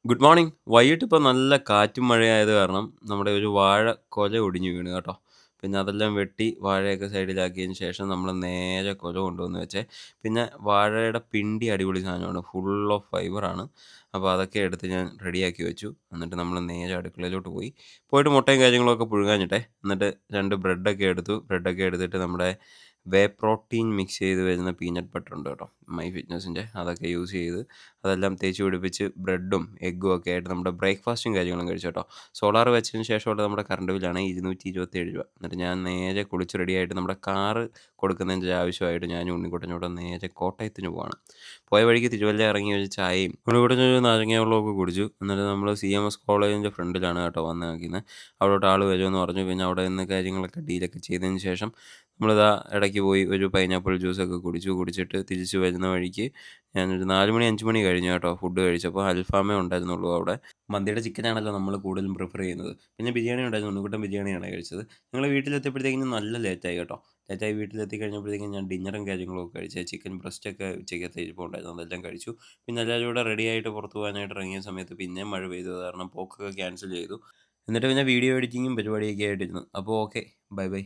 Good morning. വൈകിട്ടിപ്പോൾ നല്ല കാറ്റും മഴയായത് കാരണം നമ്മുടെ ഒരു വാഴ കൊല ഒടിഞ്ഞു വീണു കേട്ടോ. പിന്നെ അതെല്ലാം വെട്ടി വാഴയൊക്കെ സൈഡിലാക്കിയതിന് ശേഷം നമ്മൾ നേരെ കൊല കൊണ്ടുവന്ന് വെച്ചേ. പിന്നെ വാഴയുടെ പിണ്ടി അടിപൊളി സാധനമാണ്. ഫുൾ ഓഫ് ഫൈബറാണ്. അപ്പോൾ അതൊക്കെ എടുത്ത് ഞാൻ റെഡിയാക്കി വെച്ചു. എന്നിട്ട് നമ്മൾ നേരെ അടുക്കളയിലോട്ട് പോയി. പോയിട്ട് മുട്ടയും കാര്യങ്ങളൊക്കെ പുഴുങ്ങാനിട്ടെ. എന്നിട്ട് 2 ബ്രെഡൊക്കെ എടുത്തു. ബ്രെഡൊക്കെ എടുത്തിട്ട് നമ്മുടെ പ്രോട്ടീൻ മിക്സ് ചെയ്ത് വരുന്ന പീനട്ട് ബട്ടർ ഉണ്ട് കേട്ടോ. മൈ ഫിറ്റ്നസിൻ്റെ അതൊക്കെ യൂസ് ചെയ്ത് അതെല്ലാം തേച്ച് പിടിപ്പിച്ച് ബ്രെഡും എഗ്ഗും ഒക്കെ ആയിട്ട് നമ്മുടെ ബ്രേക്ക്ഫാസ്റ്റും കാര്യങ്ങളും കഴിച്ചു കേട്ടോ. സോളാർ വെച്ചതിന് ശേഷമുള്ള നമ്മുടെ കറണ്ട് ബില്ലാണ് 227 രൂപ. എന്നിട്ട് ഞാൻ നേരെ കുളിച്ച് റെഡിയായിട്ട് നമ്മുടെ കാറ് കൊടുക്കുന്നതിൻ്റെ ആവശ്യമായിട്ട് ഞാനും ഉണ്ണിക്കുട്ടനോട് നേരെ കോട്ടയത്തിന് പോവാണ്. പോയ വഴിക്ക് തിരുവല്ല ഇറങ്ങി ഒരു ചായയും ഉണ്ണിക്കുട്ടനൊരു നാരങ്ങ വെള്ളമൊക്കെ കുടിച്ചു. എന്നിട്ട് നമ്മൾ CMS കോളേജിൻ്റെ ഫ്രണ്ടിലാണ് കേട്ടോ വന്ന് നിൽക്കുന്നത്. അവിടോട്ട് ആൾ വരുമെന്ന് പറഞ്ഞു. പിന്നെ അവിടെ നിന്ന് കാര്യങ്ങളൊക്കെ ഡീലൊക്കെ ചെയ്തതിന് ശേഷം നമ്മളിതാ ഇടയ്ക്ക് പോയി ഒരു പൈനാപ്പിൾ ജ്യൂസൊക്കെ കുടിച്ചിട്ട് തിരിച്ച് വരുന്ന വഴിക്ക് ഞാനൊരു 4 മണി 5 മണി കഴിഞ്ഞു കേട്ടോ ഫുഡ് കഴിച്ചപ്പോൾ. അൽഫാമേ ഉണ്ടായിരുന്നുള്ളൂ അവിടെ. മന്തിയുടെ ചിക്കനാണല്ലോ നമ്മൾ കൂടുതലും പ്രിഫർ ചെയ്യുന്നത്. പിന്നെ ബിരിയാണി ഉണ്ടായിരുന്നു. ഉണ്ണിക്കുട്ടൻ ബിരിയാണിയാണ് കഴിച്ചത്. ഞങ്ങൾ വീട്ടിലെത്തിയപ്പോഴത്തേക്കിനും നല്ല ലേറ്റായി കേട്ടോ. ലേറ്റായി വീട്ടിലെത്തി കഴിഞ്ഞപ്പോഴത്തേക്കും ഞാൻ ഡിന്നറും കാര്യങ്ങളൊക്കെ കഴിച്ചത്. ചിക്കൻ ബ്രസ്റ്റൊക്കെ ഉച്ചയ്ക്കത്തെ ഇരിപ്പുണ്ടായിരുന്നു. അതെല്ലാം കഴിച്ചു. പിന്നെ എല്ലാവരും കൂടെ റെഡിയായിട്ട് പുറത്ത് പോകാനായിട്ട് ഇറങ്ങിയ സമയത്ത് പിന്നെയും മഴ പെയ്തു. അത് കാരണം പോക്കൊക്കെ ക്യാൻസൽ ചെയ്തു. എന്നിട്ട് പിന്നെ വീഡിയോ എഡിറ്റിങ്ങും പരിപാടിയൊക്കെ ആയിട്ടിരുന്നു. അപ്പോൾ ഓക്കെ. Bye bye.